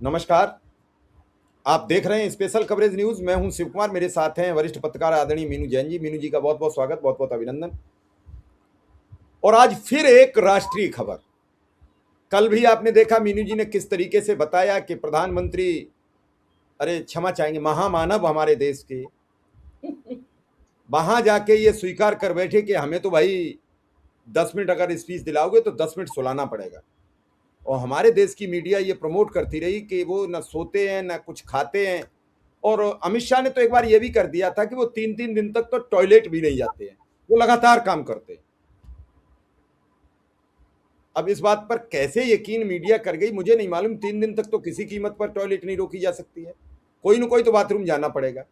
नमस्कार। आप देख रहे हैं स्पेशल कवरेज न्यूज। मैं हूं शिव कुमार, मेरे साथ हैं वरिष्ठ पत्रकार आदरणीय मीनू जैन जी। मीनू जी का बहुत बहुत स्वागत, बहुत बहुत अभिनंदन। और आज फिर एक राष्ट्रीय खबर। कल भी आपने देखा मीनू जी ने किस तरीके से बताया कि प्रधानमंत्री, अरे क्षमा चाहेंगे, महामानव हमारे देश के, वहां जाके ये स्वीकार कर बैठे कि हमें तो भाई 10 मिनट अगर स्पीच दिलाओगे तो 10 मिनट सुलाना पड़ेगा। और हमारे देश की मीडिया ये प्रमोट करती रही कि वो न सोते हैं न कुछ खाते हैं। और अमित शाह ने तो एक बार ये भी कर दिया था कि वो 3-3 दिन तक तो टॉयलेट भी नहीं जाते हैं, वो लगातार काम करते हैं। अब इस बात पर कैसे यकीन मीडिया कर गई मुझे नहीं मालूम। 3 दिन तक तो किसी कीमत पर टॉयलेट नहीं रोकी जा सकती है, कोई न कोई तो बाथरूम जाना पड़ेगा।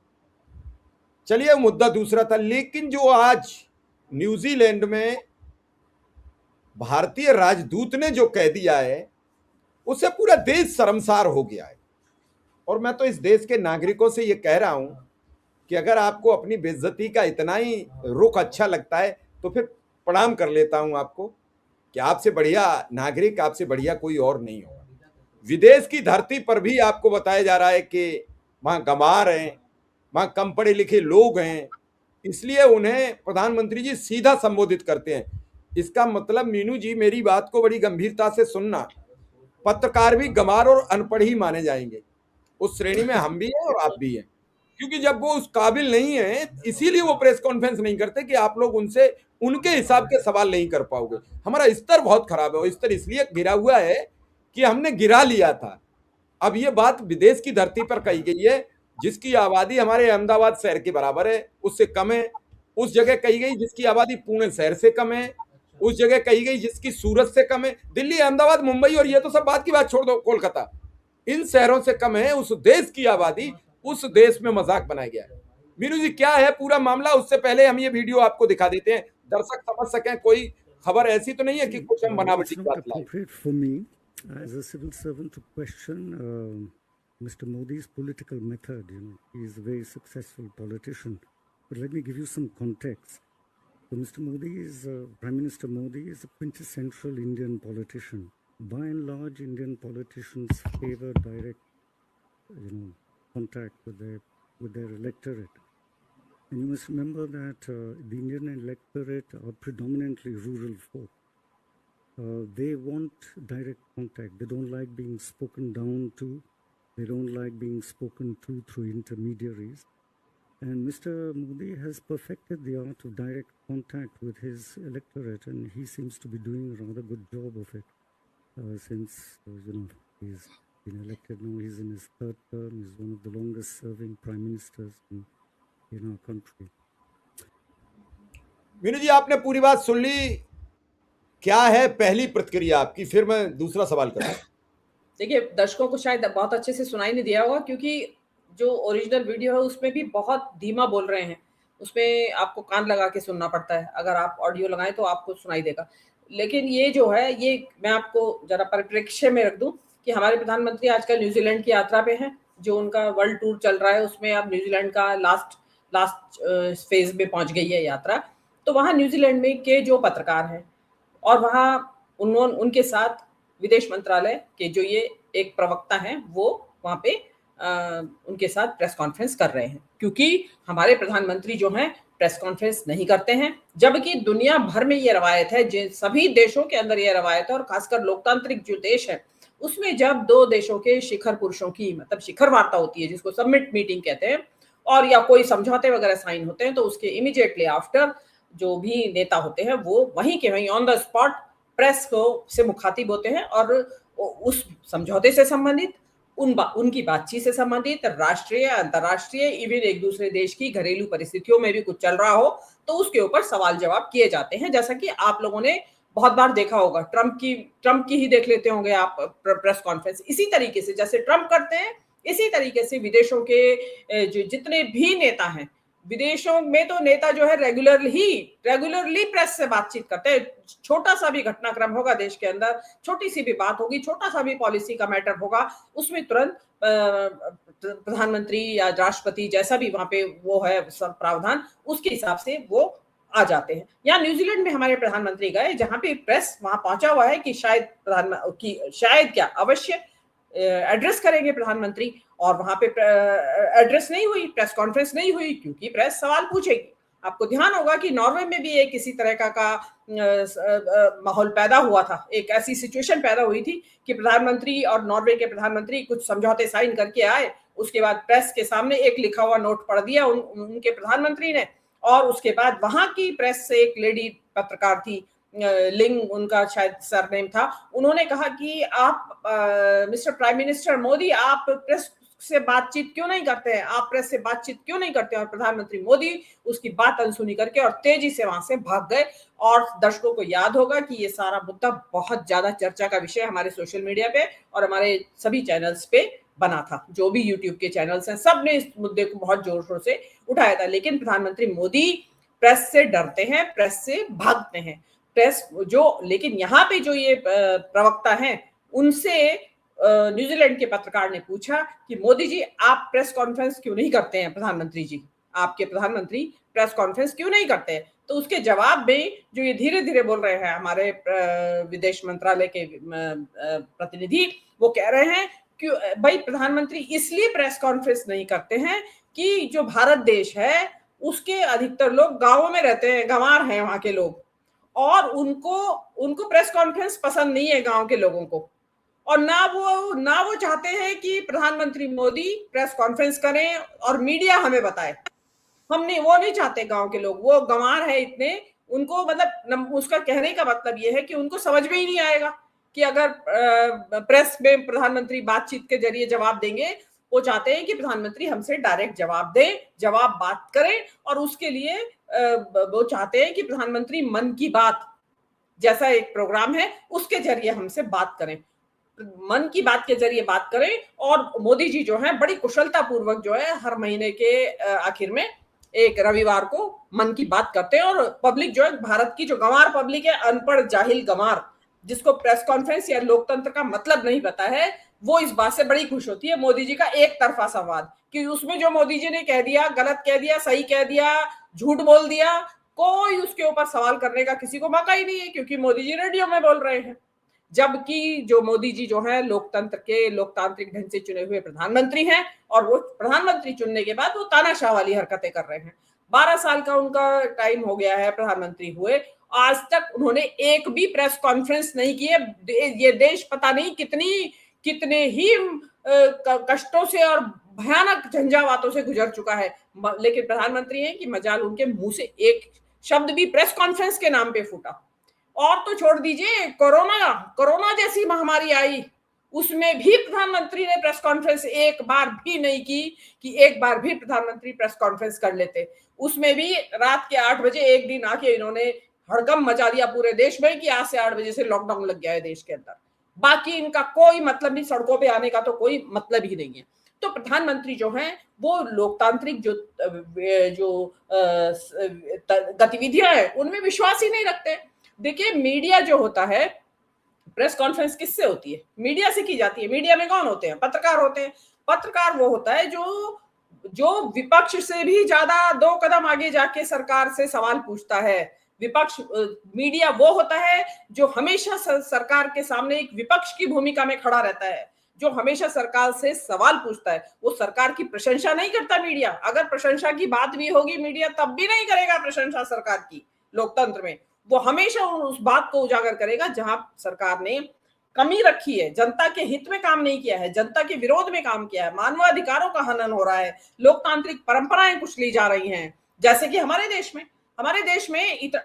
चलिए, मुद्दा दूसरा था। लेकिन जो आज न्यूजीलैंड में भारतीय राजदूत ने जो कह दिया है, उससे पूरा देश शर्मसार हो गया है। और मैं तो इस देश के नागरिकों से ये कह रहा हूं कि अगर आपको अपनी बेइज्जती का इतना ही रुख अच्छा लगता है तो फिर प्रणाम कर लेता हूं आपको कि आपसे बढ़िया नागरिक, आपसे बढ़िया कोई और नहीं होगा। विदेश की धरती पर भी आपको बताया जा रहा है कि वहां गंवार हैं, वहां कम पढ़े लिखे लोग हैं, इसलिए उन्हें प्रधानमंत्री जी सीधा संबोधित करते हैं। इसका मतलब मीनू जी, मेरी बात को बड़ी गंभीरता से सुनना, पत्रकार भी गंवार और अनपढ़ ही माने जाएंगे। उस श्रेणी में हम भी हैं और आप भी हैं, क्योंकि जब वो उस काबिल नहीं है इसीलिए वो प्रेस कॉन्फ्रेंस नहीं करते कि आप लोग उनसे उनके हिसाब के सवाल नहीं कर पाओगे। हमारा स्तर बहुत खराब है, और स्तर इसलिए गिरा हुआ है कि हमने गिरा लिया था। अब ये बात विदेश की धरती पर कही गई है, जिसकी आबादी हमारे अहमदाबाद शहर के बराबर है, उससे कम है। उस जगह कही गई जिसकी आबादी पुणे शहर से कम है। उस जगह कही गई जिसकी सूरत से कम है। दिल्ली, अहमदाबाद, मुंबई और ये तो सब बात की बात छोड़ दो, कोलकाता, इन शहरों से कम है उस देश की आबादी। उस देश में मजाक बनाया गया है। मीनू जी, क्या है पूरा मामला? उससे पहले हम ये वीडियो आपको दिखा देते हैं, दर्शक समझ सकें। कोई खबर ऐसी तो नहीं है कि कुछ हम बनावटी बात लाए। Appropriate for me as a civil servant to question Mr. Modi's political method. He is a very successful politician. But let me give you some context. So Mr. Modi is, Prime Minister Modi is a quintessential Indian politician. By and large, Indian politicians favor direct, contact with their electorate. And you must remember that the Indian electorate are predominantly rural folk. They want direct contact. They don't like being spoken down to. They don't like being spoken to through intermediaries. And Mr. Modi has perfected the art of direct contact with his electorate, and he seems to be doing a rather good job of it since, he's been elected now. He's in his third term. He's one of the longest serving prime ministers in our country. Meenu जी, आपने पूरी बात सुन ली। क्या है पहली प्रतिक्रिया आपकी, फिर मैं दूसरा सवाल करूंगा। देखिए, दर्शकों को शायद बहुत अच्छे से सुनाई नहीं दिया होगा, क्योंकि जो ओरिजिनल वीडियो है उसमें भी बहुत धीमा बोल रहे हैं। उसमें आपको कान लगा के सुनना पड़ता है। अगर आप ऑडियो लगाएं तो आपको सुनाई देगा। लेकिन ये जो है, ये मैं आपको जरा परिप्रेक्ष्य में रख दूं कि हमारे प्रधानमंत्री आजकल न्यूजीलैंड की यात्रा पे हैं। जो उनका वर्ल्ड टूर चल रहा है उसमें अब न्यूजीलैंड का लास्ट फेज में पहुंच गई है यात्रा। तो वहाँ न्यूजीलैंड में के जो पत्रकार हैं और वहाँ उनके साथ विदेश मंत्रालय के जो ये एक प्रवक्ता हैं, वो वहाँ पे उनके साथ प्रेस कॉन्फ्रेंस कर रहे हैं, क्योंकि हमारे प्रधानमंत्री जो हैं प्रेस कॉन्फ्रेंस नहीं करते हैं। जबकि दुनिया भर में ये रवायत है, जिन सभी देशों के अंदर ये रवायत है, और खासकर लोकतांत्रिक जो देश है उसमें जब दो देशों के शिखर पुरुषों की मतलब शिखर वार्ता होती है, जिसको समिट मीटिंग कहते हैं, और या कोई समझौते वगैरह साइन होते हैं, तो उसके इमीडिएटली आफ्टर जो भी नेता होते हैं वो वहीं के वहीं ऑन द स्पॉट प्रेस को से मुखातिब होते हैं, और उस समझौते से संबंधित उनकी बातचीत से संबंधित राष्ट्रीय, अंतर्राष्ट्रीय, इवन एक दूसरे देश की घरेलू परिस्थितियों में भी कुछ चल रहा हो तो उसके ऊपर सवाल जवाब किए जाते हैं। जैसा कि आप लोगों ने बहुत बार देखा होगा, ट्रम्प की ही देख लेते होंगे आप प्रेस कॉन्फ्रेंस। इसी तरीके से जैसे ट्रम्प करते हैं, इसी तरीके से विदेशों के जो जितने भी नेता हैं, विदेशों में तो नेता जो है रेगुलरली प्रेस से बातचीत करते हैं। छोटा सा भी घटनाक्रम होगा देश के अंदर, छोटी सी भी बात होगी, छोटा सा भी पॉलिसी का मैटर होगा, उसमें तुरंत प्रधानमंत्री या राष्ट्रपति जैसा भी वहां पे वो है सब प्रावधान, उसके हिसाब से वो आ जाते हैं। यहाँ न्यूजीलैंड में हमारे प्रधानमंत्री गए, जहां पे प्रेस वहां पहुंचा हुआ है कि शायद क्या अवश्य एड्रेस करेंगे प्रधानमंत्री, और वहां पे एड्रेस नहीं हुई, प्रेस कॉन्फ्रेंस नहीं हुई, क्योंकि प्रेस सवाल पूछेगी। आपको ध्यान होगा कि नॉर्वे में भी एक इसी तरह का माहौल पैदा हुआ था, एक ऐसी सिचुएशन पैदा हुई थी कि प्रधानमंत्री और नॉर्वे के प्रधानमंत्री कुछ समझौते साइन करके आए, उसके बाद प्रेस के सामने एक लिखा हुआ नोट पढ़ दिया उनके प्रधानमंत्री ने, और उसके बाद वहां की प्रेस से एक लेडी पत्रकार थी, लिंग उनका शायद सरनेम था, उन्होंने कहा कि आप मिस्टर प्राइम मिनिस्टर मोदी, आप प्रेस से बातचीत क्यों नहीं करते हैं, आप प्रेस से बातचीत क्यों नहीं करते हैं? और प्रधानमंत्री मोदी उसकी बात अनसुनी करके और तेजी से वहां से भाग गए। और दर्शकों को याद होगा कि ये सारा मुद्दा बहुत ज्यादा चर्चा का विषय हमारे सोशल मीडिया पे और हमारे सभी चैनल्स पे बना था, जो भी यूट्यूब के चैनल्स हैं सब ने इस मुद्दे को बहुत जोर शोर से उठाया था। लेकिन प्रधानमंत्री मोदी प्रेस से डरते हैं, प्रेस से भागते हैं। प्रेस जो, लेकिन यहाँ पे जो ये प्रवक्ता हैं उनसे न्यूजीलैंड के पत्रकार ने पूछा कि मोदी जी आप प्रेस कॉन्फ्रेंस क्यों नहीं करते हैं, प्रधानमंत्री जी आपके प्रधानमंत्री प्रेस कॉन्फ्रेंस क्यों नहीं करते हैं? तो उसके जवाब में जो ये धीरे धीरे बोल रहे हैं हमारे विदेश मंत्रालय के प्रतिनिधि, वो कह रहे हैं कि भाई प्रधानमंत्री इसलिए प्रेस कॉन्फ्रेंस नहीं करते हैं कि जो भारत देश है उसके अधिकतर लोग गांवों में रहते हैं, गंवार हैं वहां के लोग, और उनको प्रेस कॉन्फ्रेंस पसंद नहीं है गांव के लोगों को, और ना वो चाहते हैं कि प्रधानमंत्री मोदी प्रेस कॉन्फ्रेंस करें और मीडिया हमें बताए। वो नहीं चाहते गांव के लोग, वो गंवार है इतने, उनको मतलब उसका कहने का मतलब ये है कि उनको समझ में ही नहीं आएगा कि अगर प्रेस में प्रधानमंत्री बातचीत के जरिए जवाब देंगे। वो चाहते हैं कि प्रधानमंत्री हमसे डायरेक्ट जवाब दें, जवाब बात करें, और उसके लिए वो चाहते हैं कि प्रधानमंत्री मन की बात जैसा एक प्रोग्राम है उसके जरिए हमसे बात करें, मन की बात के जरिए बात करें। और मोदी जी जो है बड़ी कुशलता पूर्वक जो है हर महीने के आखिर में एक रविवार को मन की बात करते हैं, और पब्लिक जो है, भारत की जो गंवार पब्लिक है, अनपढ़ जाहिल गंवार, जिसको प्रेस कॉन्फ्रेंस या लोकतंत्र का मतलब नहीं पता है, वो इस बात से बड़ी खुश होती है मोदी जी का एक तरफा संवाद, कि उसमें जो मोदी जी ने कह दिया, गलत कह दिया, सही कह दिया, झूठ बोल दिया, कोई उसके ऊपर सवाल करने का किसी को मौका ही नहीं है, क्योंकि मोदी जी रेडियो में बोल रहे हैं। जबकि जो मोदी जी जो है लोकतंत्र के लोकतांत्रिक ढंग से चुने हुए प्रधानमंत्री हैं, और वो प्रधानमंत्री चुनने के बाद वो तानाशाह वाली हरकतें कर रहे हैं। 12 साल का उनका टाइम हो गया है प्रधानमंत्री हुए, आज तक उन्होंने एक भी प्रेस कॉन्फ्रेंस नहीं की है। ये देश पता नहीं कितने ही कष्टों से और भयानक झंझावातों से गुजर चुका है, लेकिन प्रधानमंत्री हैं कि मजाल उनके मुंह से एक शब्द भी प्रेस कॉन्फ्रेंस के नाम पे फूटा। और तो छोड़ दीजिए, कोरोना जैसी महामारी आई, उसमें भी प्रधानमंत्री ने प्रेस कॉन्फ्रेंस एक बार भी नहीं की कि एक बार भी प्रधानमंत्री प्रेस कॉन्फ्रेंस कर लेते। उसमें भी रात के 8 बजे एक दिन आके इन्होंने हड़कंप मचा दिया पूरे देश में कि आज से 8 बजे से लॉकडाउन लग गया है देश के अंदर। बाकी इनका कोई मतलब नहीं, सड़कों पे आने का तो कोई मतलब ही नहीं है। तो प्रधानमंत्री जो हैं वो लोकतांत्रिक जो गतिविधियां हैं उनमें विश्वास ही नहीं रखते। देखिए, मीडिया जो होता है, प्रेस कॉन्फ्रेंस किससे होती है? मीडिया से की जाती है। मीडिया में कौन होते हैं? पत्रकार होते हैं। पत्रकार वो होता है जो विपक्ष से भी ज्यादा 2 कदम आगे जाके सरकार से सवाल पूछता है। मीडिया वो होता है जो हमेशा सरकार के सामने एक विपक्ष की भूमिका में खड़ा रहता है, जो हमेशा सरकार से सवाल पूछता है। वो सरकार की प्रशंसा नहीं करता मीडिया। अगर प्रशंसा की बात भी होगी, मीडिया तब भी नहीं करेगा प्रशंसा सरकार की। लोकतंत्र में वो हमेशा उस बात को उजागर करेगा जहां सरकार ने कमी रखी है, जनता के हित में काम नहीं किया है, जनता के विरोध में काम किया है, मानवाधिकारों का हनन हो रहा है, लोकतांत्रिक परंपराएं कुछ ली जा रही हैं। जैसे कि हमारे देश में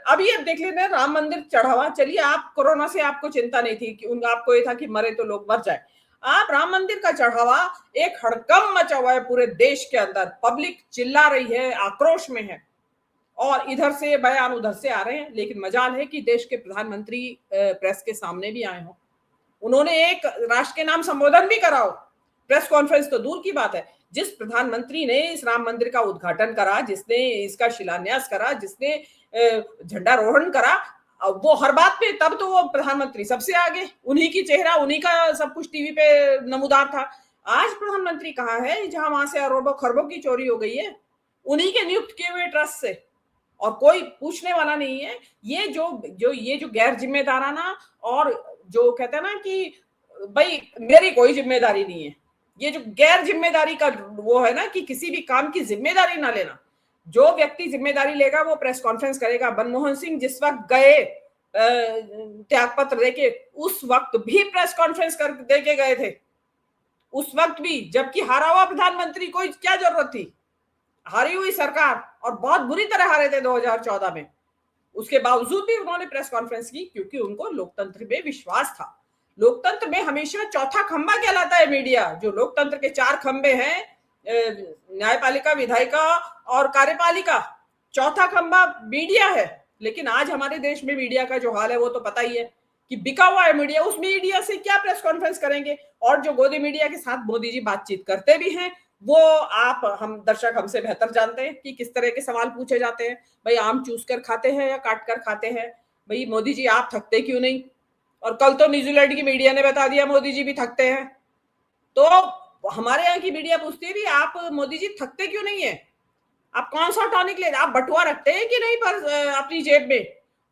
अभी अब देख लेते हैं, राम मंदिर चढ़ावा, चलिए आप कोरोना से आपको चिंता नहीं थी कि आपको ये था कि मरे तो लोग मर जाए। आप राम मंदिर का चढ़ावा, एक हड़कंप मचा हुआ है पूरे देश के अंदर, पब्लिक चिल्ला रही है, आक्रोश में है, और इधर से बयान उधर से आ रहे हैं। लेकिन मजाल है कि देश के प्रधानमंत्री प्रेस के सामने भी आए हों, उन्होंने एक राष्ट्र के नाम संबोधन भी करा हो। प्रेस कॉन्फ्रेंस तो दूर की बात है। जिस प्रधानमंत्री ने इस राम मंदिर का उद्घाटन करा, जिसने इसका शिलान्यास करा, जिसने झंडारोहण करा, वो हर बात पे, तब तो वो प्रधानमंत्री सबसे आगे, उन्हीं की चेहरा, उन्हीं का सब कुछ टीवी पे नमूदार था। आज प्रधानमंत्री कहाँ है जहां वहां से अरबों खरबों की चोरी हो गई है, उन्हीं के नियुक्त किए हुए ट्रस्ट से, और कोई पूछने वाला नहीं है। ये जो गैर जिम्मेदाराना और जो कहते हैं ना कि भाई मेरी कोई जिम्मेदारी नहीं है। ये जो गैर जिम्मेदारी का वो है ना कि किसी भी काम की जिम्मेदारी ना लेना, जो व्यक्ति जिम्मेदारी लेगा वो प्रेस कॉन्फ्रेंस करेगा। मनमोहन सिंह जिस वक्त गए त्यागपत्र देके, उस वक्त भी प्रेस कॉन्फ्रेंस कर देके गए थे, उस वक्त भी, जबकि हारा हुआ प्रधानमंत्री, कोई क्या जरूरत थी, हारी हुई सरकार और बहुत बुरी तरह हारे थे 2014 में, उसके बावजूद भी उन्होंने प्रेस कॉन्फ्रेंस की क्योंकि उनको लोकतंत्र में विश्वास था। लोकतंत्र में हमेशा चौथा खंबा कहलाता है मीडिया। जो लोकतंत्र के चार खंबे हैं, न्यायपालिका, विधायिका और कार्यपालिका, चौथा खंबा मीडिया है। लेकिन आज हमारे देश में मीडिया का जो हाल है वो तो पता ही है कि बिका हुआ है मीडिया। उस मीडिया से क्या प्रेस कॉन्फ्रेंस करेंगे? और जो गोदी मीडिया के साथ मोदी जी बातचीत करते भी हैं, वो हम दर्शक हमसे बेहतर जानते हैं कि किस तरह के सवाल पूछे जाते हैं। भाई आम चूस कर खाते हैं या काट कर खाते हैं? भाई मोदी जी आप थकते क्यों नहीं? और कल तो न्यूजीलैंड की मीडिया ने बता दिया मोदी जी भी थकते हैं। तो हमारे यहाँ की मीडिया पूछती है भी आप मोदी जी थकते क्यों नहीं है? आप कौन सा टॉनिक ले, आप बटुआ रखते हैं कि नहीं पर अपनी जेब में?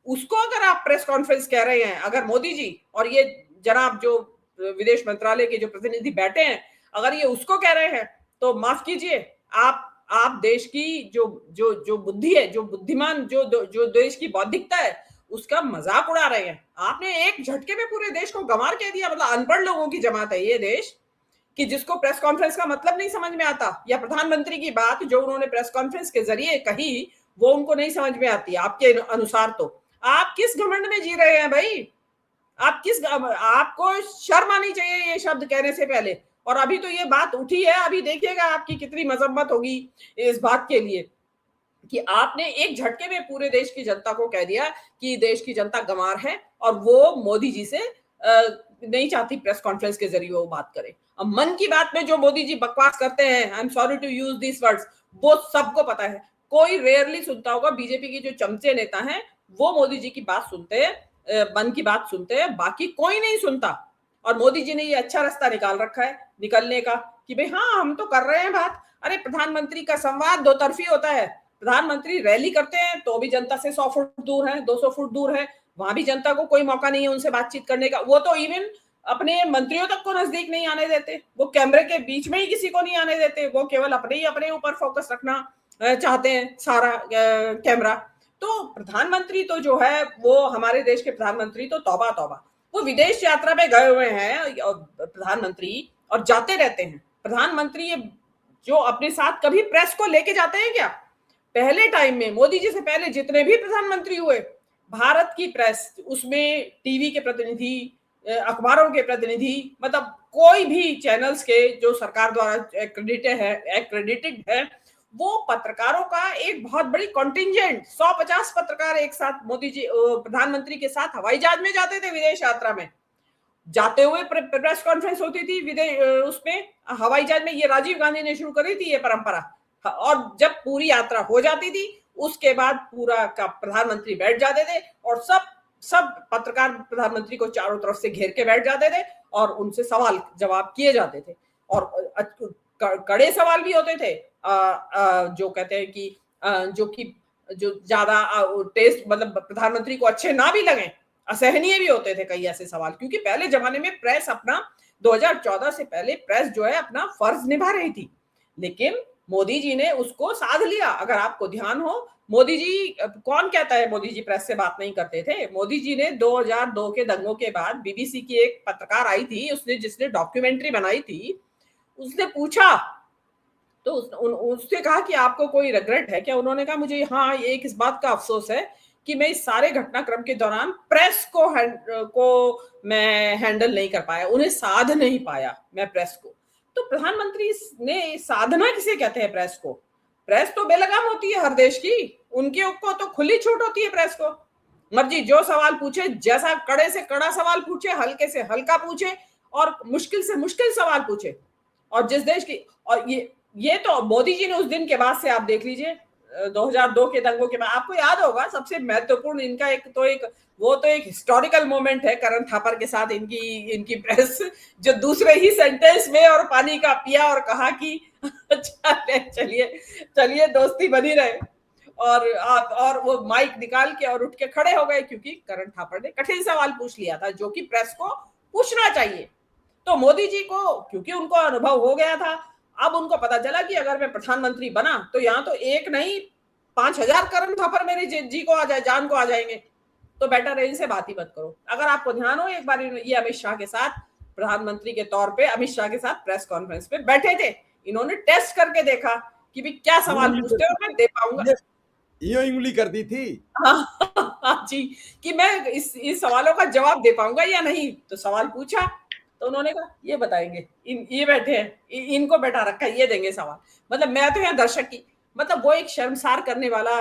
उसको अगर आप प्रेस कॉन्फ्रेंस कह रहे हैं, अगर मोदी जी और ये जनाब जो विदेश मंत्रालय के जो प्रतिनिधि बैठे हैं, अगर ये उसको कह रहे हैं, तो माफ कीजिए, आप देश की जो जो जो बुद्धि है, जो बुद्धिमान, जो देश की बौद्धिकता है, उसका मजाक उड़ा रहे हैं। आपने एक झटके में पूरे देश को गंवार कह दिया। मतलब अनपढ़ लोगों की जमात है ये देश, कि जिसको प्रेस कॉन्फ्रेंस का मतलब नहीं समझ में आता, या प्रधानमंत्री की बात जो उन्होंने प्रेस कॉन्फ्रेंस के जरिए कही वो उनको नहीं समझ में आती आपके अनुसार। तो आप किस घमंड में जी रहे हैं भाई? आपको शर्म आनी चाहिए ये शब्द कहने से पहले। और अभी तो ये बात उठी है, अभी देखिएगा आपकी कितनी मजम्मत होगी इस बात के लिए कि आपने एक झटके में पूरे देश की जनता को कह दिया कि देश की जनता गंवार है और वो मोदी जी से नहीं चाहती प्रेस कॉन्फ्रेंस के जरिए वो बात करे। अब मन की बात में जो मोदी जी बकवास करते हैं, I am sorry to use this words, वो सबको पता है। कोई रेयरली सुनता होगा, बीजेपी के जो चमचे नेता हैं वो मोदी जी की बात सुनते हैं, मन की बात सुनते हैं, बाकी कोई नहीं सुनता। और मोदी जी ने ये अच्छा रास्ता निकाल रखा है निकलने का कि भाई हाँ हम तो कर रहे हैं बात। अरे प्रधानमंत्री का संवाद दो तरफी होता है। प्रधानमंत्री रैली करते हैं तो भी जनता से 100 फुट दूर है, 200 फुट दूर है, वहां भी जनता को कोई मौका नहीं है उनसे बातचीत करने का। वो तो इवन अपने मंत्रियों तक को नजदीक नहीं आने देते, वो कैमरे के बीच में ही किसी को नहीं आने देते, वो केवल अपने ऊपर फोकस रखना चाहते हैं सारा कैमरा। तो प्रधानमंत्री तो जो है वो, हमारे देश के प्रधानमंत्री तो तौबा तौबा, वो विदेश यात्रा पे गए हुए हैं प्रधानमंत्री और जाते रहते हैं। प्रधानमंत्री जो अपने साथ कभी प्रेस को लेके जाते हैं क्या? पहले टाइम में मोदी जी से पहले जितने भी प्रधानमंत्री हुए, भारत की प्रेस, उसमें टीवी के प्रतिनिधि, अखबारों के प्रतिनिधि, मतलब कोई भी चैनल्स के जो सरकार द्वारा एक्रेडिटेड है, वो पत्रकारों का एक बहुत बड़ी कॉन्टिंजेंट, 150 पत्रकार एक साथ मोदी जी प्रधानमंत्री के साथ हवाई जहाज में जाते थे विदेश यात्रा में। जाते हुए प्रेस कॉन्फ्रेंस होती थी विदेश, उसमें हवाई जहाज में। ये राजीव गांधी ने शुरू करी थी ये परंपरा। और जब पूरी यात्रा हो जाती थी उसके बाद पूरा का प्रधानमंत्री बैठ जाते थे और सब पत्रकार प्रधानमंत्री को चारों तरफ से घेर के बैठ जाते थे और उनसे सवाल जवाब किए जाते थे। और कड़े सवाल भी होते थे, जो कहते हैं कि जो ज्यादा टेस्ट, मतलब प्रधानमंत्री को अच्छे ना भी लगे, असहनीय भी होते थे कई ऐसे सवाल। क्योंकि पहले जमाने में प्रेस अपना, 2014 से पहले प्रेस जो है अपना फर्ज निभा रही थी, लेकिन मोदी जी ने उसको साध लिया। अगर आपको ध्यान हो, मोदी जी, कौन कहता है मोदी जी प्रेस से बात नहीं करते थे? मोदी जी ने 2002 के दंगों के बाद बीबीसी की एक पत्रकार आई थी, उसने जिसने डॉक्यूमेंट्री बनाई थी, उसने पूछा तो उससे कहा कि आपको कोई रिग्रेट है क्या? उन्होंने कहा मुझे हाँ एक इस बात का अफसोस है कि मैं इस सारे घटनाक्रम के दौरान प्रेस को मैं हैंडल नहीं कर पाया, उन्हें साध नहीं पाया मैं प्रेस को। तो प्रधानमंत्री ने साधना किसे कहते हैं प्रेस को? प्रेस तो बेलगाम होती है हर देश की, उनके को तो खुली छूट होती है प्रेस को। मर्जी जो सवाल पूछे, जैसा कड़े से कड़ा सवाल पूछे, हल्के से हल्का पूछे और मुश्किल से मुश्किल सवाल पूछे। और जिस देश की, और ये तो मोदी जी ने उस दिन के बाद से आप देख लीजिए 2002 के दंगों के बाद, आपको याद होगा सबसे महत्वपूर्ण इनका एक हिस्टोरिकल मोमेंट है करण थापर के साथ इनकी प्रेस, जो दूसरे ही सेंटेंस में और पानी का पिया और कहा कि चलिए दोस्ती बनी रहे। और वो माइक निकाल के और उठ के खड़े हो गए क्योंकि करण थापर ने कठिन सवाल पूछ लिया था जो कि प्रेस को पूछना चाहिए। तो मोदी जी को क्योंकि उनको अनुभव हो गया था, अब उनको पता चला कि अगर मैं प्रधानमंत्री बना तो यहाँ तो एक नहीं 5,000 करोड़ खबर मेरी जी को आ जाए, जान को आ जाएंगे, तो बेटर है इनसे बात ही मत करो। अगर आपको ध्यान हो, एक बार ये अमित शाह के साथ प्रधानमंत्री के तौर पे अमित शाह के साथ प्रेस कॉन्फ्रेंस पे बैठे थे, इन्होंने टेस्ट करके देखा कि भी क्या सवाल पूछते हो मैं दे पाऊंगा, ये उंगली कर दी थी। हाँ जी, कि मैं इस सवालों का जवाब दे पाऊंगा या नहीं। तो सवाल पूछा तो उन्होंने कहा ये बताएंगे, ये बैठे हैं, इनको बैठा रखा है, ये देंगे सवाल। मतलब मैं तो यहाँ दर्शक की, मतलब वो एक शर्मसार करने वाला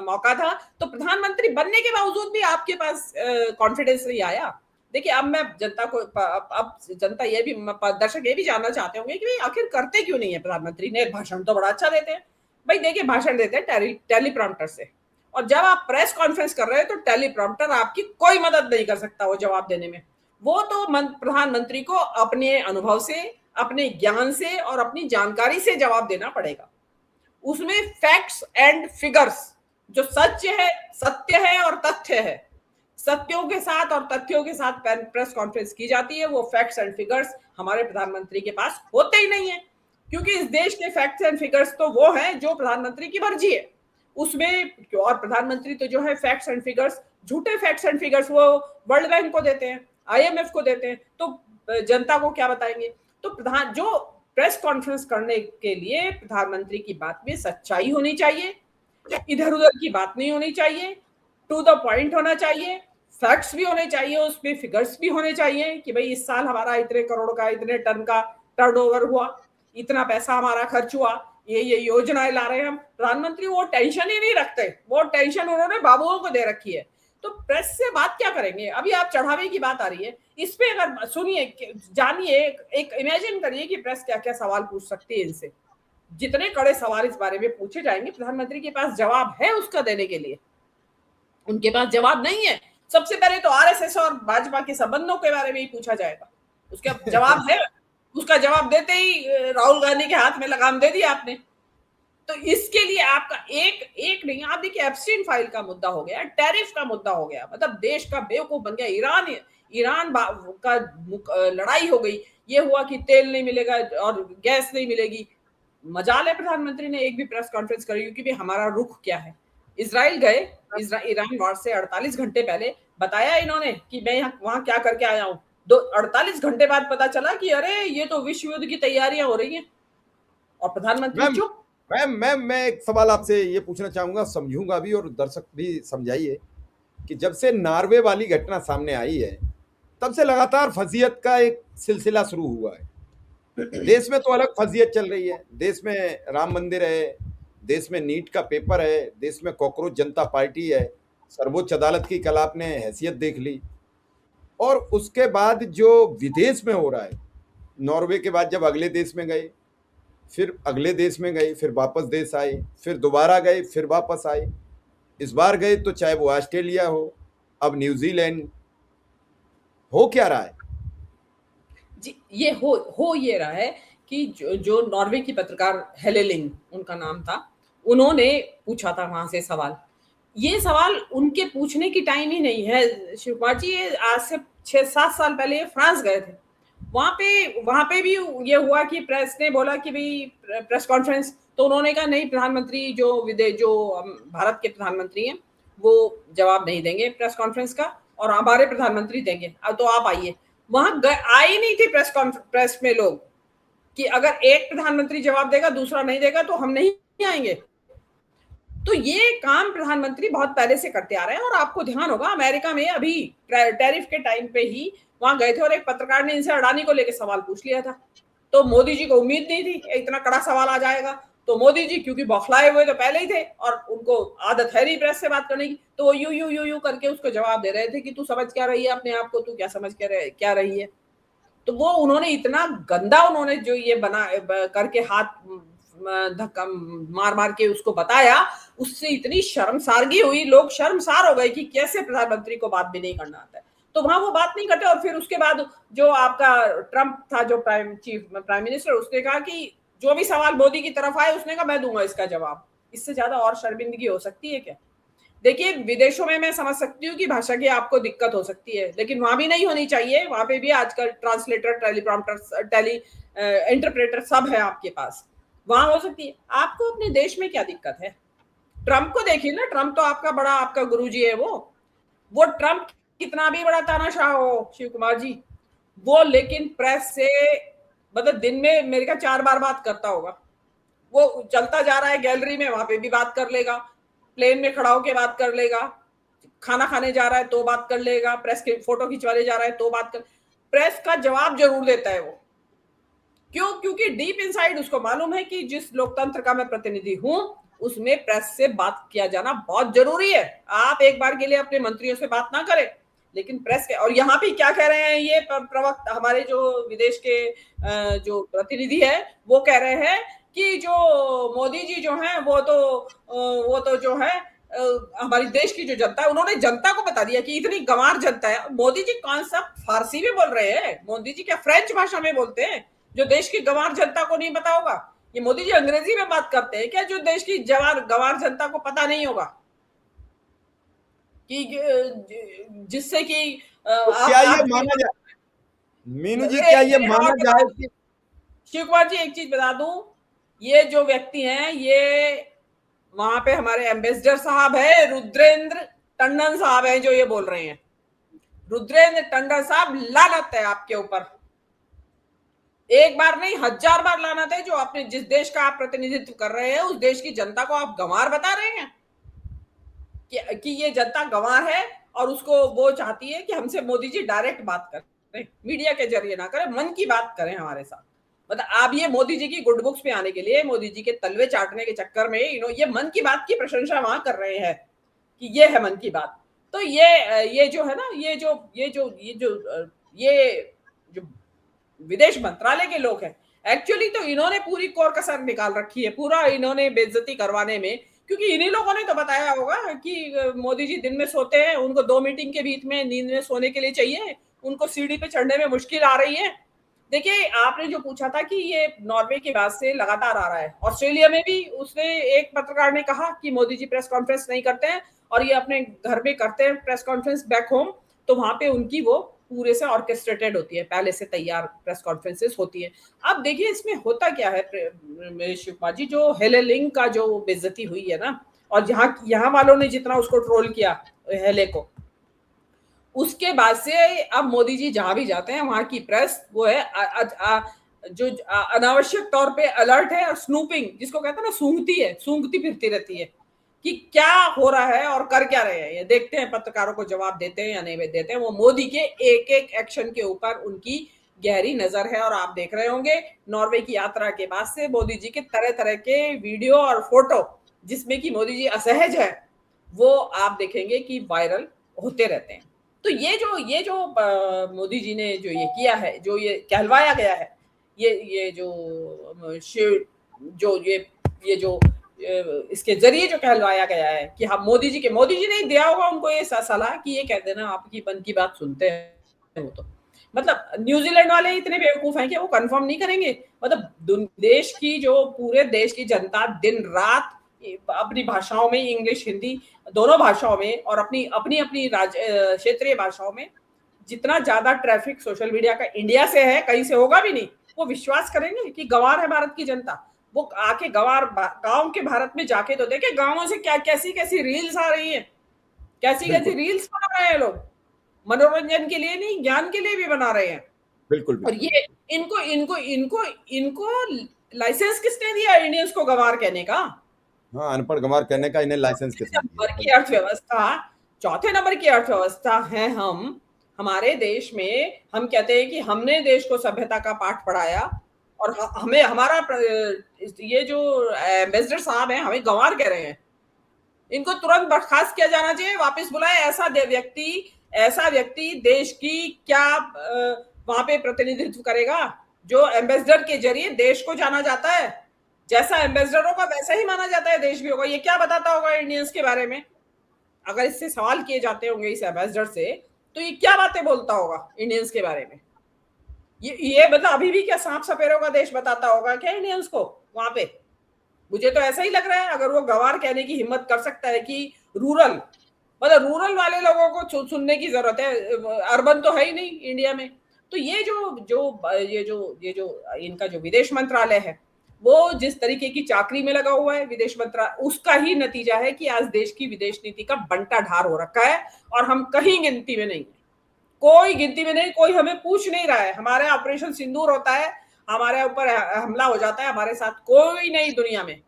मौका था। तो प्रधानमंत्री बनने के बावजूद भी आपके पास कॉन्फिडेंस नहीं आया। देखिए अब मैं जनता को, अब जनता ये भी, दर्शक ये भी जानना चाहते होंगे कि आखिर करते क्यों नहीं है प्रधानमंत्री ने, भाषण तो बड़ा अच्छा देते हैं। भाई देखिए भाषण देते हैं टेलीप्रॉम्प्टर से, और जब आप प्रेस कॉन्फ्रेंस कर रहे हो तो टेलीप्रॉम्प्टर आपकी कोई मदद नहीं कर सकता वो जवाब देने में। वो तो प्रधानमंत्री को अपने अनुभव से, अपने ज्ञान से और अपनी जानकारी से जवाब देना पड़ेगा। उसमें फैक्ट्स एंड फिगर्स, जो सत्य है और तथ्य है, सत्यों के साथ और तथ्यों के साथ प्रेस कॉन्फ्रेंस की जाती है। वो फैक्ट्स एंड फिगर्स हमारे प्रधानमंत्री के पास होते ही नहीं है, क्योंकि इस देश के फैक्ट्स एंड फिगर्स तो वो हैं जो प्रधानमंत्री की मर्जी है उसमें। और प्रधानमंत्री तो जो है फैक्ट्स एंड फिगर्स, झूठे फैक्ट्स एंड फिगर्स वो वर्ल्ड बैंक को देते हैं, IMF को देते हैं, तो जनता को क्या बताएंगे। तो जो प्रेस कॉन्फ्रेंस करने के लिए प्रधानमंत्री की बात में सच्चाई होनी चाहिए, इधर उधर की बात नहीं होनी चाहिए, टू द पॉइंट होना चाहिए, फैक्ट्स भी होने चाहिए, उसमें फिगर्स भी होने चाहिए कि भाई इस साल हमारा इतने करोड़ का, इतने टन का टर्नओवर हुआ, इतना पैसा हमारा खर्च हुआ, ये योजनाएं ला रहे हैं हम। प्रधानमंत्री वो टेंशन ही नहीं रखते, वो टेंशन उन्होंने बाबुओं को दे रखी है। तो प्रेस से बात क्या करेंगे। अभी आप चढ़ावे की बात आ रही है, इस पे अगर सुनिए, जानिए, एक इमेजिन करिए कि प्रेस क्या क्या सवाल पूछ सकती है इनसे। जितने कड़े सवाल इस बारे में पूछे जाएंगे, प्रधानमंत्री के पास जवाब है उसका देने के लिए, उनके पास जवाब नहीं है। सबसे पहले तो RSS और भाजपा के संबंधों के बारे में ही पूछा जाएगा, उसका जवाब है। उसका जवाब देते ही राहुल गांधी के हाथ में लगाम दे दिया आपने। तो इसके लिए आपका एक नहीं, आप देखिए एप्स्टीन फाइल का मुद्दा हो गया, टैरिफ का मुद्दा हो गया, मतलब देश का बेवकूफ बन गया। ईरान का लड़ाई हो गई, ये हुआ कि तेल नहीं मिलेगा और गैस नहीं मिलेगी। मजाल है प्रधानमंत्री ने एक भी प्रेस कॉन्फ्रेंस करी, क्योंकि हमारा रुख क्या है। इजराइल गए, ईरान वॉर से 48 घंटे पहले बताया इन्होंने कि मैं वहां क्या करके आया हूँ। 48 घंटे बाद पता चला कि अरे ये तो विश्व युद्ध की तैयारियां हो रही हैं, और प्रधानमंत्री चुप। मैं एक सवाल आपसे ये पूछना चाहूंगा, समझूंगा भी और दर्शक भी समझाइए कि जब से नॉर्वे वाली घटना सामने आई है तब से लगातार फजीयत का एक सिलसिला शुरू हुआ है। देश में तो अलग फजीयत चल रही है, देश में राम मंदिर है, देश में नीट का पेपर है, देश में कॉकरोच जनता पार्टी है, सर्वोच्च अदालत की कल आपने हैसियत देख ली। और उसके बाद जो विदेश में हो रहा है, नॉर्वे के बाद जब अगले देश में गए, फिर अगले देश में गए, फिर वापस देश आए, फिर दोबारा गए, फिर वापस आए। इस बार गए तो चाहे वो ऑस्ट्रेलिया हो, अब न्यूजीलैंड, हो क्या रहा है जी। ये ये रहा है कि जो नॉर्वे की पत्रकार हेलेलिंग उनका नाम था, उन्होंने पूछा था वहां से सवाल। ये सवाल उनके पूछने की टाइम ही नहीं है शिव कुमार जी। आज से 6-7 साल पहले ये फ्रांस गए थे, वहां पे भी ये हुआ कि प्रेस ने बोला कि भाई प्रेस कॉन्फ्रेंस, तो उन्होंने कहा नहीं, प्रधानमंत्री जो भारत के प्रधानमंत्री हैं वो जवाब नहीं देंगे प्रेस कॉन्फ्रेंस का, और हमारे प्रधानमंत्री देंगे, अब तो आप आइए। वहां आई नहीं थी प्रेस में लोग कि अगर एक प्रधानमंत्री जवाब देगा दूसरा नहीं देगा तो हम नहीं आएंगे। तो ये काम प्रधानमंत्री बहुत पहले से करते आ रहे हैं। और आपको ध्यान होगा अमेरिका में अभी टैरिफ के टाइम पे ही वहां गए थे और एक पत्रकार ने इनसे अडानी को लेकर सवाल पूछ लिया था। तो मोदी जी को उम्मीद नहीं थी इतना कड़ा सवाल आ जाएगा, तो मोदी जी क्योंकि बौखलाए हुए तो पहले ही थे और उनको आदत है नहीं प्रेस से बात करने की, तो वो यू करके उसको जवाब दे रहे थे कि तू समझ क्या रही है अपने आप को, तू क्या समझ क्या रही है। तो वो उन्होंने इतना गंदा उन्होंने जो ये बना करके हाथ धक्का मार के उसको बताया, उससे इतनी शर्मसारगी हुई, लोग शर्मसार हो गए कि कैसे प्रधानमंत्री को बात भी नहीं करना आता है। तो वहां वो बात नहीं करते। और फिर उसके बाद जो आपका ट्रंप था जो प्राइम मिनिस्टर, उसने कहा कि जो भी सवाल मोदी की तरफ आए उसने कहा मैं दूंगा इसका जवाब। इससे ज्यादा और शर्मिंदगी हो सकती है क्या। देखिए विदेशों में मैं समझ सकती हूँ कि भाषा की आपको दिक्कत हो सकती है, लेकिन वहां भी नहीं होनी चाहिए। वहां पे भी आजकल ट्रांसलेटर, टेलीप्रॉम्प्टर, टेली इंटरप्रेटर सब है आपके पास, वहां हो सकती है। आपको अपने देश में क्या दिक्कत है? ट्रंप को देखिए ना, ट्रंप तो आपका बड़ा, आपका गुरुजी है वो ट्रंप कितना भी बड़ा तानाशाह हो शिव कुमार जी, वो लेकिन प्रेस से मतलब दिन में मेरे का 4 बार बात करता होगा। वो चलता जा रहा है गैलरी में, वहां पे भी बात कर लेगा, प्लेन में खड़ा होके बात कर लेगा, खाना खाने जा रहा है तो बात कर लेगा, प्रेस के फोटो खिंचवाने जा रहा है तो बात कर, प्रेस का जवाब जरूर देता है वो। क्यों? क्योंकि डीप इनसाइड उसको मालूम है कि जिस लोकतंत्र का मैं प्रतिनिधि हूं उसमें प्रेस से बात किया जाना बहुत जरूरी है। आप एक बार के लिए अपने मंत्रियों से बात ना करें, लेकिन प्रेस के, और यहाँ पे क्या कह रहे हैं ये प्रवक्ता, हमारे जो विदेश के जो प्रतिनिधि है वो कह रहे हैं कि जो मोदी जी जो हैं वो तो जो है हमारी देश की जो जनता है, उन्होंने जनता को बता दिया कि इतनी गंवार जनता है। मोदी जी कौन सा फारसी में बोल रहे हैं? मोदी जी क्या फ्रेंच भाषा में बोलते हैं जो देश की गंवार जनता को नहीं पता होगा? ये मोदी जी अंग्रेजी में बात करते हैं क्या जो देश की गंवार जनता को पता नहीं होगा? कि जिससे कि तो क्या ये माना जाए, मीनू जी, क्या ये माना जाए कि शिव कुमार जी एक चीज बता दूं, ये जो व्यक्ति हैं ये वहां पे हमारे एम्बेसडर साहब है, रुद्रेंद्र टंडन साहब है जो ये बोल रहे हैं। रुद्रेंद्र टंडन साहब, लानत है आपके ऊपर, एक बार नहीं 1000 बार लानत है। जो आपने जिस देश का आप प्रतिनिधित्व कर रहे हैं उस देश की जनता को आप गंवार बता रहे हैं कि ये जनता गंवार है और उसको वो चाहती है कि हमसे मोदी जी डायरेक्ट बात करें, मीडिया के जरिए ना करें, मन की बात करें हमारे साथ। मतलब आप ये मोदी जी की गुड बुक्स पे आने के लिए, मोदी जी के तलवे चाटने के चक्कर में ये मन की बात की प्रशंसा वहां कर रहे हैं कि ये है मन की बात। तो ये जो है ना, ये जो विदेश मंत्रालय के लोग हैं, एक्चुअली तो इन्होंने पूरी कोर कसर निकाल रखी है, पूरा इन्होंने बेइज्जती करवाने में। क्योंकि इन्हीं लोगों ने तो बताया होगा कि मोदी जी दिन में सोते हैं, उनको 2 मीटिंग के बीच में नींद में सोने के लिए चाहिए, उनको सीढ़ी पे चढ़ने में मुश्किल आ रही है। देखिए आपने जो पूछा था कि ये नॉर्वे के बाद से लगातार आ रहा है, ऑस्ट्रेलिया में भी उसने एक पत्रकार ने कहा कि मोदी जी प्रेस कॉन्फ्रेंस नहीं करते हैं और ये अपने घर में करते हैं प्रेस कॉन्फ्रेंस बैक होम, तो वहां पे उनकी वो पूरे से ऑर्केस्ट्रेटेड होती है, पहले से तैयार प्रेस कॉन्फ्रेंसेस होती है। अब देखिए इसमें होता क्या है शिवपा जी, जो हेले लिंग का जो बेइज्जती हुई है ना, और यहाँ वालों ने जितना उसको ट्रोल किया हेले को, उसके बाद से अब मोदी जी जहां भी जाते हैं वहां की प्रेस वो है जो अनावश्यक तौर पे अलर्ट है और स्नूपिंग जिसको कहते हैं ना, सूंघती फिरती रहती है कि क्या हो रहा है और कर क्या रहे हैं, ये देखते हैं पत्रकारों को जवाब देते हैं या नहीं देते हैं। वो मोदी के एक एक एक्शन के ऊपर उनकी गहरी नजर है। और आप देख रहे होंगे नॉर्वे की यात्रा के बाद से मोदी जी के तरह तरह के वीडियो और फोटो जिसमें कि मोदी जी असहज है, वो आप देखेंगे कि वायरल होते रहते हैं। तो ये जो मोदी जी ने जो ये किया है, जो ये कहलवाया गया है, ये जो इसके जरिए जो कहलवाया गया है कि हम मोदी जी ने दिया होगा उनको ये सलाह कि ये कह देना आपकी मन की बात सुनते हैं। वो तो मतलब न्यूजीलैंड वाले इतने बेवकूफ हैं कि वो कंफर्म नहीं करेंगे। मतलब देश की जो पूरे देश की जनता दिन रात अपनी भाषाओं में, इंग्लिश हिंदी दोनों भाषाओं में और अपनी अपनी अपनी क्षेत्रीय भाषाओं में, जितना ज्यादा ट्रैफिक सोशल मीडिया का इंडिया से है, कहीं से होगा भी नहीं, वो विश्वास करेंगे कि गंवार है भारत की जनता। वो आके गांव के भारत में जाके तो देखे गांवों से क्या कैसी कैसी रील्स आ रही है, कैसी कैसी रील्स बना रहे हैं लोग, मनोरंजन के लिए नहीं ज्ञान के लिए भी बना रहे हैं। बिल्कुल। और ये इनको लाइसेंस किसने दिया इंडियंस को गंवार कहने का? हाँ, अनपढ़ गंवार कहने का इन्हें लाइसेंस किसने दिया? चौथे नंबर की अर्थव्यवस्था है हम। हमारे देश में हम कहते हैं कि हमने देश को सभ्यता का पाठ पढ़ाया और हमें हमारा ये जो एम्बेसडर साहब हैं हमें गंवार कह रहे हैं। इनको तुरंत बर्खास्त किया जाना चाहिए, वापस बुलाए। ऐसा व्यक्ति देश की क्या वहां पे प्रतिनिधित्व करेगा जो एम्बेसडर के जरिए देश को जाना जाता है? जैसा एम्बेसडर होगा वैसा ही माना जाता है देश भी होगा। ये क्या बताता होगा इंडियंस के बारे में? अगर इससे सवाल किए जाते होंगे इस एम्बेसडर से तो ये क्या बातें बोलता होगा इंडियंस के बारे में? ये मतलब अभी भी क्या सांप सपेरों का देश बताता होगा क्या इंडियंस को वहां पे? मुझे तो ऐसा ही लग रहा है, अगर वो गंवार कहने की हिम्मत कर सकता है कि रूरल, मतलब रूरल वाले लोगों को सुनने की जरूरत है, अर्बन तो है ही नहीं इंडिया में। तो ये जो इनका जो विदेश मंत्रालय है, वो जिस तरीके की चाकरी में लगा हुआ है विदेश मंत्रालय, उसका ही नतीजा है कि आज देश की विदेश नीति का बंटा ढार हो रखा है और हम कहीं गिनती में नहीं है, कोई गिनती में नहीं, कोई हमें पूछ नहीं रहा है। हमारे ऑपरेशन सिंदूर होता है, हमारे ऊपर हमला हो जाता है, हमारे साथ कोई नहीं दुनिया में,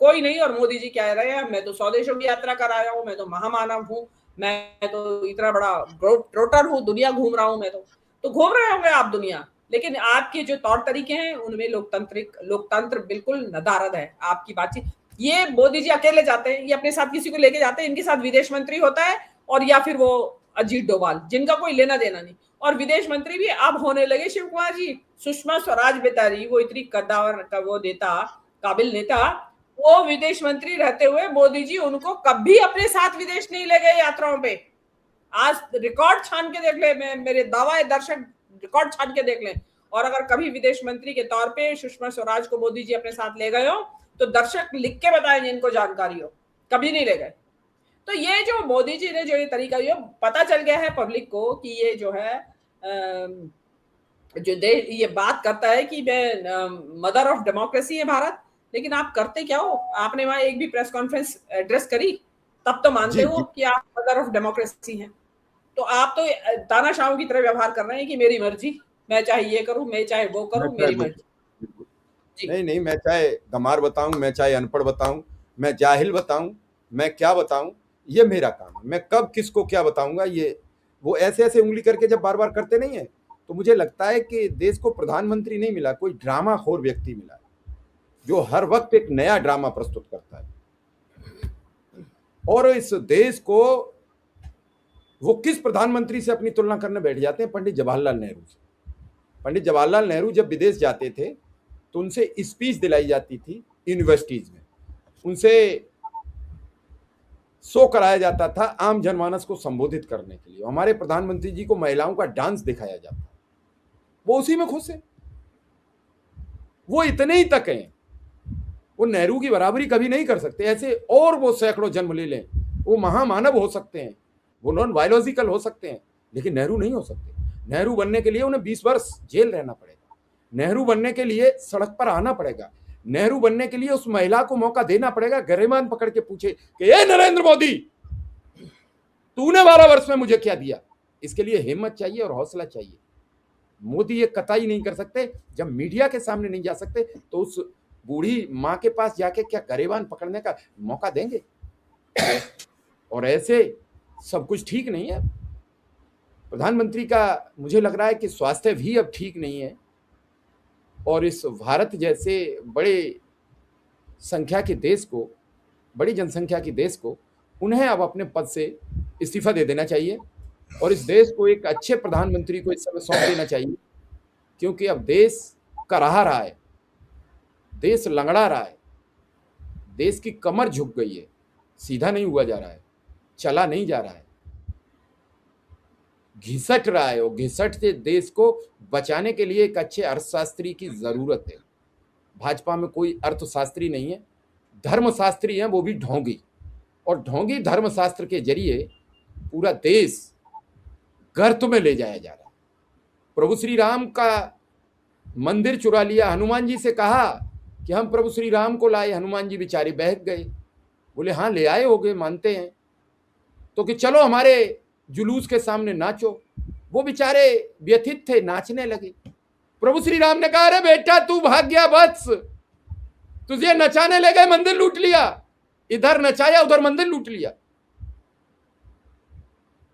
कोई नहीं। और मोदी जी कह रहे हैं मैं तो स्वदेशों की यात्रा कर आया हूं, मैं तो महामानव हूं, मैं तो इतना बड़ा ट्रोटर हूं, दुनिया घूम रहा हूं मैं तो घूम रहे होंगे आप दुनिया, लेकिन आपके जो तौर तरीके हैं उनमें लोकतंत्र बिल्कुल नदारद है। आपकी बातचीत, ये मोदी जी अकेले जाते हैं, ये अपने साथ किसी को लेके जाते हैं, इनके साथ विदेश मंत्री होता है और या फिर वो अजीत डोभाल, जिनका कोई लेना देना नहीं। और विदेश मंत्री भी अब होने लगे शिव कुमार जी, सुषमा स्वराज बेचारी, वो इतनी कद्दावर का वो नेता, काबिल नेता, वो विदेश मंत्री रहते हुए मोदी जी उनको कभी अपने साथ विदेश नहीं ले गए यात्राओं पे। आज रिकॉर्ड छान के देख ले, मेरे दावा है दर्शक रिकॉर्ड छान के देख लें, और अगर कभी विदेश मंत्री के तौर पे सुषमा स्वराज को मोदी जी अपने साथ ले गए हो तो दर्शक लिख के बताएं जिनको जानकारी हो, कभी नहीं ले गए। तो ये जो मोदी जी ने जो ये तरीका, ये पता चल गया है पब्लिक को कि ये जो है जो देश ये बात करता है कि मैं मदर ऑफ डेमोक्रेसी है भारत, लेकिन आप करते क्या हो? आपने वहां एक भी प्रेस कॉन्फ्रेंस एड्रेस करी तब तो मानते जी हो जी कि आप मदर ऑफ डेमोक्रेसी हैं। तो आप तो तानाशाहों की तरह व्यवहार कर रहे हैं कि मेरी मर्जी, मैं चाहे ये करूं, मैं चाहे वो मैं करूं, चाहे मेरी वो मर्जी। बिल्कुल जी नहीं नहीं, मैं चाहे गंवार बताऊं, मैं चाहे अनपढ़ बताऊं, मैं जाहिल बताऊं, मैं क्या बताऊं, ये मेरा काम है। मैं कब किसको क्या बताऊंगा, ये वो ऐसे ऐसे उंगली करके जब बार बार करते नहीं है, तो मुझे लगता है कि देश को प्रधानमंत्री नहीं मिला, कोई ड्रामाखोर व्यक्ति मिला है जो हर वक्त एक नया ड्रामा प्रस्तुत करता है। और इस देश को वो किस प्रधानमंत्री से अपनी तुलना करने बैठ जाते हैं? पंडित जवाहरलाल नेहरू से। पंडित जवाहरलाल नेहरू जब विदेश जाते थे तो उनसे स्पीच दिलाई जाती थी यूनिवर्सिटीज में, उनसे शो कराया जाता था आम जनमानस को संबोधित करने के लिए। हमारे प्रधानमंत्री जी को महिलाओं का डांस दिखाया जाता, वो उसी में खुश है। वो इतने ही तक हैं, वो नेहरू की बराबरी कभी नहीं कर सकते ऐसे, और वो सैकड़ों जन्म ले लें, वो महामानव हो सकते हैं, वो नॉन बायोलॉजिकल हो सकते हैं, लेकिन नेहरू नहीं हो सकते। नेहरू बनने के लिए उन्हें 20 वर्ष जेल रहना पड़ेगा, नेहरू बनने के लिए सड़क पर आना पड़ेगा, नेहरू बनने के लिए उस महिला को मौका देना पड़ेगा, गरिमान पकड़ के पूछे कि ए नरेंद्र मोदी, तूने 12 वर्ष में मुझे क्या दिया। इसके लिए हिम्मत चाहिए और हौसला चाहिए। मोदी ये कतई नहीं कर सकते। जब मीडिया के सामने नहीं जा सकते तो उस बूढ़ी माँ के पास जाके क्या गरेबान पकड़ने का मौका देंगे? और ऐसे सब कुछ ठीक नहीं है। प्रधानमंत्री का मुझे लग रहा है कि स्वास्थ्य भी अब ठीक नहीं है, और इस भारत जैसे बड़े संख्या के देश को, बड़ी जनसंख्या के देश को, उन्हें अब अपने पद से इस्तीफा दे देना चाहिए और इस देश को एक अच्छे प्रधानमंत्री को इस समय सौंप देना चाहिए, क्योंकि अब देश कराह रहा है, देश लंगड़ा रहा है, देश की कमर झुक गई है, सीधा नहीं हुआ जा रहा है, चला नहीं जा रहा है, घिसट रहा है। और घिसट से देश को बचाने के लिए एक अच्छे अर्थशास्त्री की जरूरत है। भाजपा में कोई अर्थशास्त्री नहीं है, धर्मशास्त्री हैं, वो भी ढोंगी, और ढोंगी धर्मशास्त्र के जरिए पूरा देश गर्त में ले जाया जा रहा है। प्रभु श्री राम का मंदिर चुरा लिया, हनुमान जी से कहा कि हम प्रभु श्री राम को लाए, हनुमान जी बेचारे बहक गए, बोले हाँ ले आए होगे, मानते हैं, तो कि चलो हमारे जुलूस के सामने नाचो। वो बेचारे व्यथित थे, नाचने लगे। प्रभु श्री राम ने कहा अरे बेटा तू भाग गया वत्स, तुझे नचाने ले गए, मंदिर लूट लिया, इधर नचाया उधर मंदिर लूट लिया।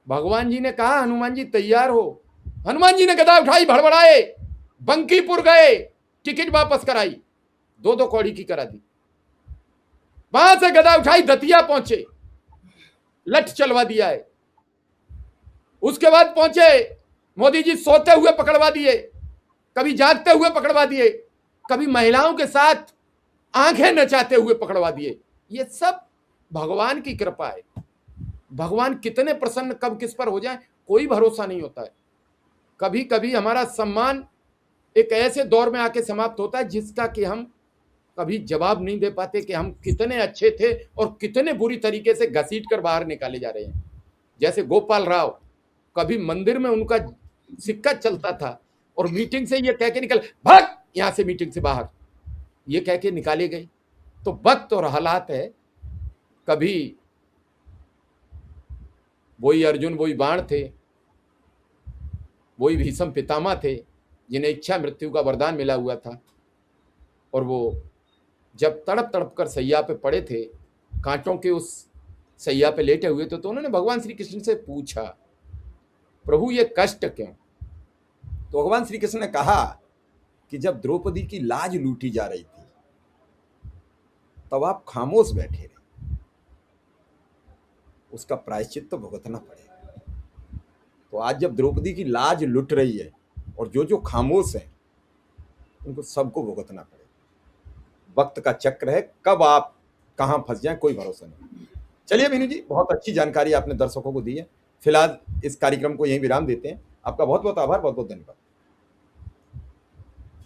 भगवान जी ने कहा हनुमान जी तैयार हो। हनुमान जी ने गदा उठाई, भड़बड़ाए, बंकीपुर गए, टिकट वापस कराई, 2-2 कौड़ी की करा दी। वहां से गदा उठाई दतिया पहुंचे, लठ चलवा दिया है। उसके बाद पहुंचे, मोदी जी सोते हुए पकड़वा दिए, कभी जागते हुए पकड़वा दिए, कभी महिलाओं के साथ आंखें नचाते हुए पकड़वा दिए। ये सब भगवान की कृपा है। भगवान कितने प्रसन्न कब किस पर हो जाए कोई भरोसा नहीं होता है। कभी कभी हमारा सम्मान एक ऐसे दौर में आके समाप्त होता है जिसका कि हम कभी जवाब नहीं दे पाते कि हम कितने अच्छे थे और कितने बुरी तरीके से घसीट कर बाहर निकाले जा रहे हैं। जैसे गोपाल राव, कभी मंदिर में उनका सिक्का चलता था और मीटिंग से ये कह के निकल, भाग यहां से मीटिंग से बाहर, ये कह के निकाले गए। तो वक्त और हालात है, कभी वही अर्जुन वही बाण थे, वही भीष्म पितामह थे जिन्हें इच्छा मृत्यु का वरदान मिला हुआ था, और वो जब तड़प तड़प कर सैया पे पड़े थे, कांटों के उस सैया पे लेटे हुए थे, तो उन्होंने भगवान श्री कृष्ण से पूछा, प्रभु ये कष्ट क्यों? तो भगवान श्री कृष्ण ने कहा कि जब द्रौपदी की लाज लूटी जा रही थी तब आप खामोश बैठे रहे, उसका प्रायश्चित तो भुगतना पड़ेगा। तो आज जब द्रौपदी की लाज लुट रही है और जो जो खामोश है उनको सबको भुगतना पड़ेगा। वक्त का चक्र है, कब आप कहां फंस जाए कोई भरोसा नहीं। चलिए मीनू जी, बहुत अच्छी जानकारी आपने दर्शकों को दी है। फिलहाल इस कार्यक्रम को यहीं विराम देते हैं। आपका बहुत बहुत आभार, बहुत बहुत धन्यवाद।